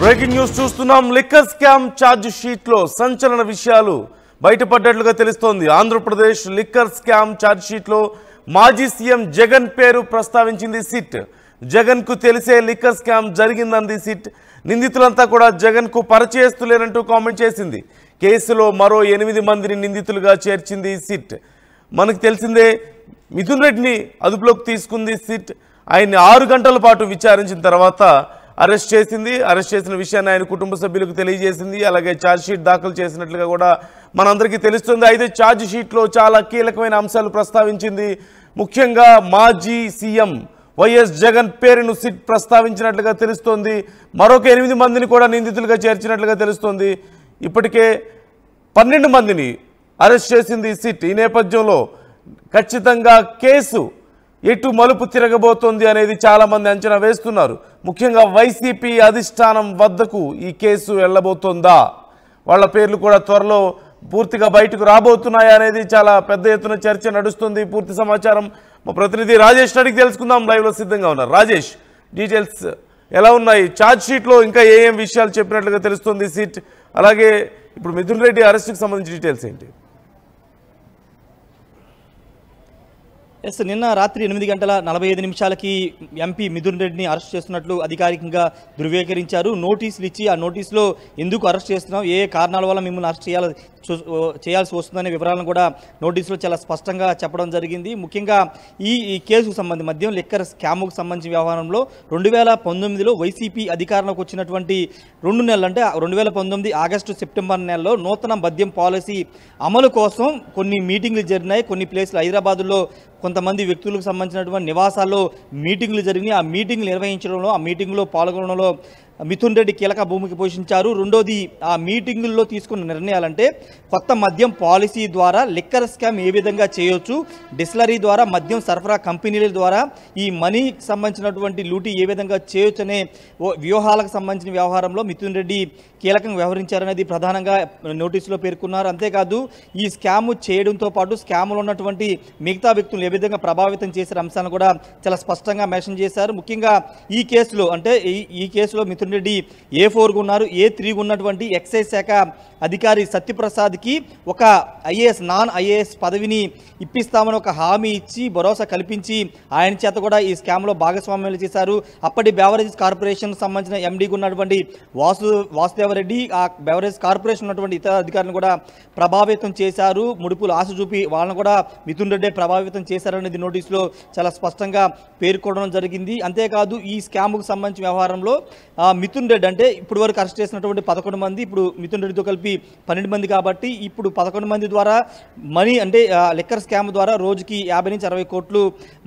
Breaking news చూస్తున్నాం. Liquor scam charge sheet లో సంచలన విషయాలు బయటపడ్డట్లుగా తెలుస్తోంది. Andhra Pradesh liquor scam charge sheet లో మాజీ సీఎం జగన్ పేరు ప్రస్తావించింది సిట్. జగన్ కు తెలిసే లిక్కర్ స్కామ్ జరిగిందంది సిట్. నిందితులంతా కూడా జగన్ కు పరిచయస్తులేనంటూ కామెంట్ చేసింది. కేసులో మరో 8 మందిని నిందితులుగా చేర్చింది సిట్. మనకు తెలిసిందే మిథున్ రెడ్డిని అదుపులోకి తీసుకుంది సిట్. ఆయన్ని 6 గంటల పాటు విచారించిన తర్వాత అరెస్ట్ చేసింది. అరెస్ట్ చేసిన విషయాన్ని ఆయన కుటుంబ సభ్యులకు తెలియజేసింది. అలాగే ఛార్జ్ షీట్ దాఖలు చేసినట్లుగా కూడా మనందరికీ తెలుస్తుంది. అయితే ఛార్జ్ షీట్లో చాలా కీలకమైన అంశాలు ప్రస్తావించింది. ముఖ్యంగా మాజీ సీఎం వైఎస్ జగన్ పేరును సిట్ ప్రస్తావించినట్లుగా తెలుస్తోంది. మరొక 8 మందిని కూడా నిందితులుగా చేర్చినట్లుగా తెలుస్తోంది. ఇప్పటికే 12 మందిని అరెస్ట్ చేసింది సిట్. ఈ నేపథ్యంలో ఖచ్చితంగా కేసు ఎటు మలుపు తిరగబోతోంది అనేది చాలా మంది అంచనా వేస్తున్నారు. ముఖ్యంగా వైసీపీ అధిష్టానం వద్దకు ఈ కేసు వెళ్ళబోతోందా, వాళ్ళ పేర్లు కూడా త్వరలో పూర్తిగా బయటకు రాబోతున్నాయా అనేది చాలా పెద్ద ఎత్తున చర్చ నడుస్తుంది. పూర్తి సమాచారం మా ప్రతినిధి రాజేష్ అడిగి తెలుసుకుందాం. లైవ్లో సిద్ధంగా ఉన్నారు. రాజేష్, డీటెయిల్స్ ఎలా ఉన్నాయి? ఛార్జ్ షీట్లో ఇంకా ఏం విషయాలు చెప్పినట్లుగా తెలుస్తుంది సిట్. అలాగే ఇప్పుడు మిథున్ రెడ్డి అరెస్ట్కి సంబంధించిన డీటెయిల్స్ ఏంటి? నిన్న రాత్రి 8:45 ఎంపీ మిథున్ రెడ్డిని అరెస్ట్ చేస్తున్నట్లు అధికారికంగా ధృవీకరించారు. నోటీసులు ఇచ్చి ఆ నోటీసులో ఎందుకు అరెస్ట్ చేస్తున్నాం, ఏ కారణాల వల్ల మిమ్మల్ని అరెస్ట్ చేయాల్సి వస్తుందనే వివరాలను కూడా నోటీసులో చాలా స్పష్టంగా చెప్పడం జరిగింది. ముఖ్యంగా ఈ కేసుకు సంబంధించి మద్యం లిక్కర్ స్కామ్కు సంబంధించిన వ్యవహారంలో 2019లో వైసీపీ అధికారంలోకి వచ్చినటువంటి 2 నెలలు అంటే 2019 ఆగస్టు సెప్టెంబర్ నెలలో నూతన మద్యం పాలసీ అమలు కోసం కొన్ని మీటింగ్లు జరిగినాయి. కొన్ని ప్లేస్లు హైదరాబాద్లో కొంతమంది వ్యక్తులకు సంబంధించినటువంటి నివాసాల్లో మీటింగ్లు జరిగినాయి. ఆ మీటింగ్లు నిర్వహించడంలో, ఆ మీటింగ్లో పాల్గొనడంలో మిథున్ రెడ్డి కీలక భూమిక పోషించారు. రెండోది, ఆ మీటింగుల్లో తీసుకున్న నిర్ణయాలంటే కొత్త మద్యం పాలసీ ద్వారా లిక్కర్ స్కామ్ ఏ విధంగా చేయొచ్చు, డిస్టిలరీ ద్వారా మద్యం సరఫరా కంపెనీల ద్వారా ఈ మనీకి సంబంధించినటువంటి లూటీ ఏ విధంగా చేయొచ్చు అనే వ్యూహాలకు సంబంధించిన వ్యవహారంలో మిథున్ రెడ్డి కీలకంగా వ్యవహరించారనేది ప్రధానంగా నోటీసులో పేర్కొన్నారు. అంతేకాదు ఈ స్కామ్ చేయడంతో పాటు స్కామ్లో ఉన్నటువంటి మిగతా వ్యక్తులు ఏ విధంగా ప్రభావితం చేసిన అంశాలను కూడా చాలా స్పష్టంగా మెన్షన్ చేశారు. ముఖ్యంగా ఈ కేసులో అంటే ఈ కేసులో మిథున్ రెడ్డి A4 ఉన్నారు. A3 ఉన్నటువంటి ఎక్సైజ్ శాఖ అధికారి సత్యప్రసాద్కి ఒక నాన్ ఐఏఎస్ పదవిని ఇప్పిస్తామని ఒక హామీ ఇచ్చి భరోసా కల్పించి ఆయన చేత కూడా ఈ స్కామ్లో భాగస్వామ్యాలు చేశారు. అప్పటి బెవరేజెస్ కార్పొరేషన్ సంబంధించిన ఎండీగా ఉన్నటువంటి వాసుదేవరెడ్డి, ఆ బెవరేజ్ కార్పొరేషన్ ఉన్నటువంటి ఇతర అధికారులను కూడా ప్రభావితం చేశారు. ముడుపులు ఆశ చూపి వాళ్ళను కూడా మిథున్ రెడ్డి ప్రభావితం చేశారనేది నోటీసులో చాలా స్పష్టంగా పేర్కొనడం జరిగింది. అంతేకాదు ఈ స్కామ్కు సంబంధించిన వ్యవహారంలో మిథున్ రెడ్డి అంటే ఇప్పుడు వరకు అరెస్ట్ చేసినటువంటి 11 మంది, ఇప్పుడు మిథున్ రెడ్డితో కలిపి 12 మంది కాబట్టి ఇప్పుడు 11 మంది ద్వారా మనీ అంటే లిక్కర్ స్కామ్ ద్వారా రోజుకి 50 నుంచి 60 కోట్లు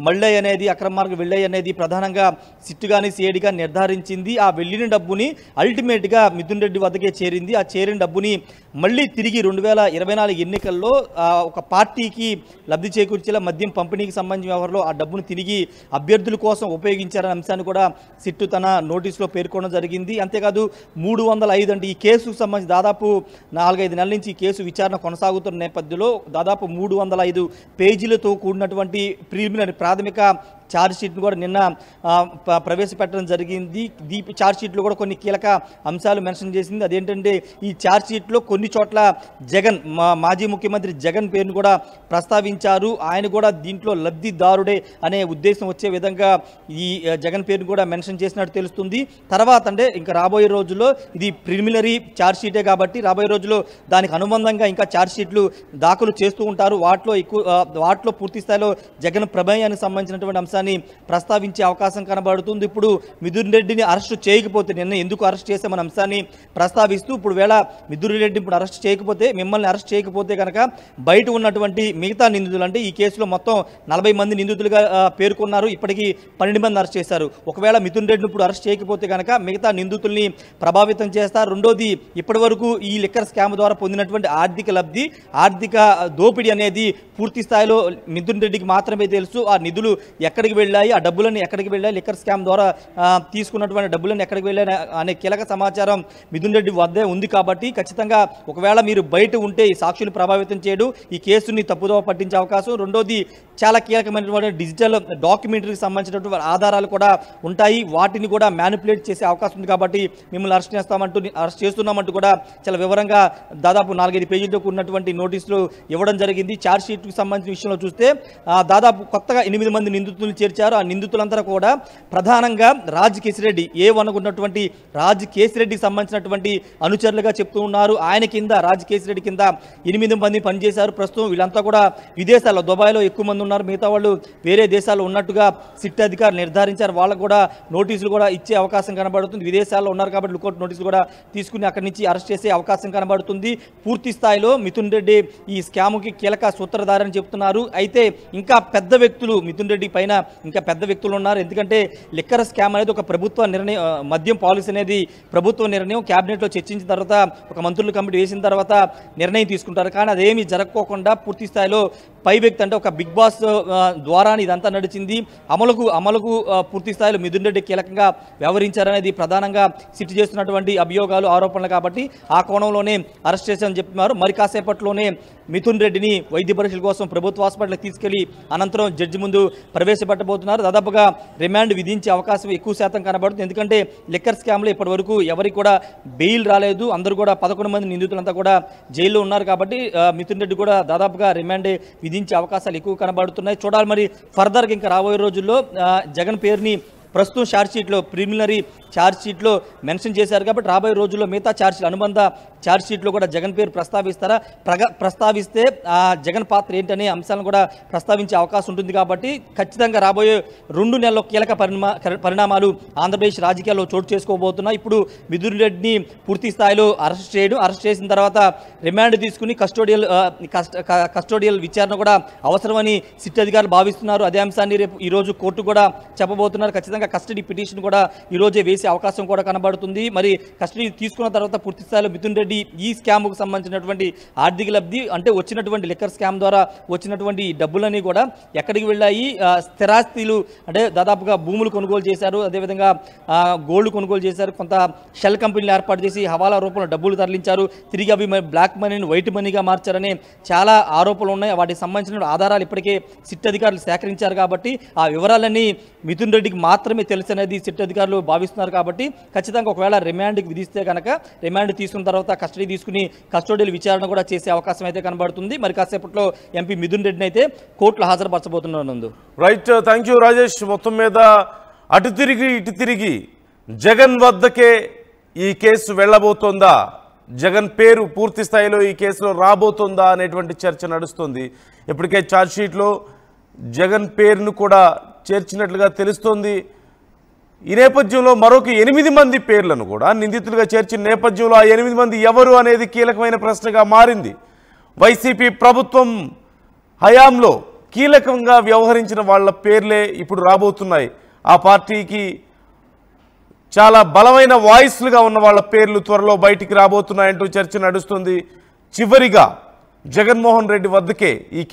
మళ్ళీ అనేది అక్రమ మార్గం వెళ్ళాయి అనేది ప్రధానంగా సిట్ కానీ సిఐడి కానీ నిర్ధారించింది. ఆ వెళ్ళిన డబ్బుని అల్టిమేట్గా మిథున్ రెడ్డి వద్దకే చేరింది. ఆ చేరిన డబ్బుని మళ్ళీ తిరిగి 2024 ఎన్నికల్లో ఒక పార్టీకి లబ్ధి చేకూర్చేలా మద్యం పంపిణీకి సంబంధించిన వ్యవహారంలో ఆ డబ్బును తిరిగి అభ్యర్థుల కోసం ఉపయోగించారనే అంశాన్ని కూడా సిట్ తన నోటీసులో పేర్కొనడం జరిగింది. అంతేకాదు 305 అంటే ఈ కేసుకు సంబంధించి దాదాపు 4-5 నెలల నుంచి ఈ కేసు విచారణ కొనసాగుతున్న నేపథ్యంలో దాదాపు 305 పేజీలతో కూడినటువంటి ప్రిలిమినరీ ప్రాథమిక ఛార్జ్ షీట్ను కూడా నిన్న ప్రవేశపెట్టడం జరిగింది. ఈ ఛార్జ్ షీట్లో కూడా కొన్ని కీలక అంశాలు మెన్షన్ చేసింది. అదేంటంటే ఈ ఛార్జ్ షీట్లో కొన్ని చోట్ల జగన్ మాజీ ముఖ్యమంత్రి జగన్ పేరును కూడా ప్రస్తావించారు. ఆయన కూడా దీంట్లో లబ్ధిదారుడే అనే ఉద్దేశం వచ్చే విధంగా ఈ జగన్ పేరును కూడా మెన్షన్ చేసినట్టు తెలుస్తుంది. తర్వాత అంటే ఇంకా రాబోయే రోజుల్లో ఇది ప్రిలిమినరీ ఛార్జ్ షీటే కాబట్టి రాబోయే రోజుల్లో దానికి అనుబంధంగా ఇంకా ఛార్జ్ షీట్లు దాఖలు చేస్తూ ఉంటారు. వాటిలో పూర్తి స్థాయిలో జగన్ ప్రమేయానికి సంబంధించినటువంటి అంశాలు ప్రస్తావించే అవకాశం కనబడుతుంది. ఇప్పుడు మిథున్ రెడ్డిని అరెస్టు చేయకపోతే నిన్న ఎందుకు అరెస్ట్ చేశామన్న అంశాన్ని ప్రస్తావిస్తూ ఇప్పుడు వేళ మిథున్ రెడ్డి ఇప్పుడు అరెస్ట్ చేయకపోతే, మిమ్మల్ని అరెస్ట్ చేయకపోతే కనుక బయట ఉన్నటువంటి మిగతా నిందితులు అంటే ఈ కేసులో మొత్తం 40 మంది నిందితులుగా పేర్కొన్నారు. ఇప్పటికీ 12 మంది అరెస్ట్ చేశారు. ఒకవేళ మిథున్ రెడ్డిని ఇప్పుడు అరెస్ట్ చేయకపోతే కనుక మిగతా నిందితుల్ని ప్రభావితం చేస్తారు. రెండోది, ఇప్పటి వరకు ఈ లిక్కర్ స్కామ్ ద్వారా పొందినటువంటి ఆర్థిక లబ్ధి, ఆర్థిక దోపిడీ అనేది పూర్తి స్థాయిలో మిథున్ రెడ్డికి మాత్రమే తెలుసు. ఆ నిధులు ఎక్కడికి ఎక్కడికి వెళ్ళాయి, ఆ డబ్బులన్నీ ఎక్కడికి వెళ్ళాయి, లిక్కర్ స్కామ్ ద్వారా తీసుకున్నటువంటి డబ్బులన్నీ ఎక్కడికి వెళ్ళాయి అనే కీలక సమాచారం మిథున్ రెడ్డి వద్దే ఉంది. కాబట్టి ఖచ్చితంగా ఒకవేళ మీరు బయట ఉంటే ఈ సాక్షులు ప్రభావితం చేయడు, ఈ కేసుని తప్పుదోవ పట్టించే అవకాశం. రెండోది చాలా కీలకమైనటువంటి డిజిటల్ డాక్యుమెంటరీకి సంబంధించినటువంటి ఆధారాలు కూడా ఉంటాయి, వాటిని కూడా మ్యానిపులేట్ చేసే అవకాశం ఉంది. కాబట్టి మిమ్మల్ని అరెస్ట్ చేస్తున్నామంటూ కూడా చాలా వివరంగా దాదాపు 4-5 పేజీలతో ఉన్నటువంటి నోటీసులు ఇవ్వడం జరిగింది. ఛార్జ్ షీట్కి సంబంధించిన విషయంలో చూస్తే దాదాపు కొత్తగా 8 మంది నిందితులను చేర్చారు. ఆ నిందితులందరూ కూడా ప్రధానంగా రాజ్ కేసిరెడ్డి ఉన్నటువంటి రాజ్ కేసిరెడ్డికి సంబంధించినటువంటి అనుచరులుగా చెప్తూ ఉన్నారు. ఆయన కింద రాజ్ కేసిరెడ్డి కింద 8 మంది పనిచేశారు. ప్రస్తుతం వీళ్ళంతా కూడా విదేశాల్లో, దుబాయ్లో ఎక్కువ మంది ఉన్నారు, మిగతా వాళ్ళు వేరే దేశాల్లో ఉన్నట్టుగా సిట్ అధికారులు నిర్ధారించారు. వాళ్ళకు కూడా నోటీసులు కూడా ఇచ్చే అవకాశం కనబడుతుంది. విదేశాల్లో ఉన్నారు కాబట్టి లుకౌట్ నోటీసులు కూడా తీసుకుని అక్కడి నుంచి అరెస్ట్ చేసే అవకాశం కనబడుతుంది. పూర్తి స్థాయిలో మిథున్ రెడ్డి ఈ స్కామ్కి కీలక సూత్రధారని చెప్తున్నారు. అయితే ఇంకా పెద్ద వ్యక్తులు మిథున్ రెడ్డి పైన ఇంకా పెద్ద వ్యక్తులు ఉన్నారు. ఎందుకంటే లిక్కర్ స్కామ్ అనేది ఒక ప్రభుత్వ నిర్ణయం, మద్యం పాలసీ అనేది ప్రభుత్వ నిర్ణయం. క్యాబినెట్లో చర్చించిన తర్వాత ఒక మంత్రుల కమిటీ వేసిన తర్వాత నిర్ణయం తీసుకుంటారు. కానీ అదేమీ జరగకోకుండా పూర్తి స్థాయిలో పై వ్యక్తి అంటే ఒక బిగ్ బాస్ ద్వారా ఇదంతా నడిచింది. అమలుకు పూర్తి స్థాయిలో మిథున్ రెడ్డి కీలకంగా వ్యవహరించారనేది ప్రధానంగా సిట్ చేస్తున్నటువంటి అభియోగాలు, ఆరోపణలు. కాబట్టి ఆ కోణంలోనే అరెస్ట్ చేశారని చెప్తున్నారు. మరి కాసేపట్లోనే మిథున్ రెడ్డిని వైద్య పరీక్షల కోసం ప్రభుత్వ హాస్పిటల్కి తీసుకెళ్లి అనంతరం జడ్జి ముందు ప్రవేశపెట్టబోతున్నారు. దాదాపుగా రిమాండ్ విధించే అవకాశం ఎక్కువ శాతం కనబడుతుంది. ఎందుకంటే లిక్కర్ స్కామ్లో ఇప్పటి వరకు ఎవరికి కూడా బెయిల్ రాలేదు. అందరూ కూడా 11 మంది నిందితులంతా కూడా జైల్లో ఉన్నారు. కాబట్టి మిథున్ రెడ్డి కూడా దాదాపుగా రిమాండ్ విధించే అవకాశాలు ఎక్కువ కనబడుతున్నాయి. చూడాలి మరి ఫర్దర్గా ఇంకా రాబోయే రోజుల్లో జగన్ పేరుని ప్రస్తుతం ఛార్జ్ షీట్లో, ప్రిలిమినరీ ఛార్జ్ షీట్లో మెన్షన్ చేశారు. కాబట్టి రాబోయే రోజుల్లో మిగతా ఛార్జ్ అనుబంధ ఛార్జ్ షీట్లో కూడా జగన్ పేరు ప్రస్తావిస్తారా, ప్రస్తావిస్తే జగన్ పాత్ర ఏంటనే అంశాలను కూడా ప్రస్తావించే అవకాశం ఉంటుంది. కాబట్టి ఖచ్చితంగా రాబోయే 2 నెలల్లో కీలక పరిణామాలు ఆంధ్రప్రదేశ్ రాజకీయాల్లో చోటు చేసుకోబోతున్నాయి. ఇప్పుడు మిథున్ రెడ్డిని పూర్తి స్థాయిలో అరెస్ట్ చేసిన తర్వాత రిమాండ్ తీసుకుని కస్టోడియల్ విచారణ కూడా అవసరమని సిట్ అధికారులు భావిస్తున్నారు. అదే అంశాన్ని రేపు ఈరోజు కోర్టు కూడా చెప్పబోతున్నారు. ఖచ్చితంగా కస్టడీ పిటిషన్ కూడా ఈరోజే వేసే అవకాశం కూడా కనబడుతుంది. మరి కస్టడీ తీసుకున్న తర్వాత పూర్తి స్థాయిలో మిథున్ రెడ్డి ఈ స్కామ్కు సంబంధించినటువంటి ఆర్థిక లబ్ధి అంటే వచ్చినటువంటి లిక్కర్ స్కామ్ ద్వారా వచ్చినటువంటి డబ్బులన్నీ కూడా ఎక్కడికి వెళ్ళాయి, స్థిరాస్తులు అంటే దాదాపుగా భూములు కొనుగోలు చేశారు, అదేవిధంగా గోల్డ్ కొనుగోలు చేశారు, కొంత షెల్ కంపెనీలు ఏర్పాటు చేసి హవాలా రూపంలో డబ్బులు తరలించారు, తిరిగి అవి బ్లాక్ మనీని వైట్ మనీగా మార్చారనే చాలా ఆరోపణలు ఉన్నాయి. వాటికి సంబంధించిన ఆధారాలు ఇప్పటికే సిట్ అధికారులు సేకరించారు. కాబట్టి ఆ వివరాలన్నీ మిథున్ రెడ్డికి మాత్రమే తెలుసు అనేది సిట్ అధికారులు భావిస్తున్నారు. కాబట్టి ఖచ్చితంగా ఒకవేళ రిమాండ్కి విధిస్తే కనుక రిమాండ్ తీసుకున్న తర్వాత కస్టడీ తీసుకుని కస్టోడియల్ విచారణ కూడా చేసే అవకాశం అయితే కనబడుతుంది. మరి కాసేపట్లో ఎంపీ మిథున్ రెడ్డిని అయితే కోర్టులో హాజరుపరచబోతున్నారు. Right, thank you Rajesh. మొత్తం మీద అటు తిరిగి ఇటు తిరిగి జగన్ వద్దకే ఈ కేసు వెళ్ళబోతోందా, జగన్ పేరు పూర్తి స్థాయిలో ఈ కేసులో రాబోతుందా అనేటువంటి చర్చ నడుస్తుంది. ఇప్పటికే ఛార్జ్ షీట్లో జగన్ పేరును కూడా చేర్చినట్లుగా తెలుస్తోంది. ఈ నేపథ్యంలో మరొక 8 మంది పేర్లను కూడా నిందితులుగా చేర్చిన నేపథ్యంలో ఆ 8 మంది ఎవరు అనేది కీలకమైన ప్రశ్నగా మారింది. వైసీపీ ప్రభుత్వం హయాంలో కీలకంగా వ్యవహరించిన వాళ్ళ పేర్లే ఇప్పుడు రాబోతున్నాయి. ఆ పార్టీకి చాలా బలమైన వాయిస్లుగా ఉన్న వాళ్ళ పేర్లు త్వరలో బయటికి రాబోతున్నాయంటూ చర్చ నడుస్తుంది. చివరిగా జగన్మోహన్ రెడ్డి వద్దకే ఈ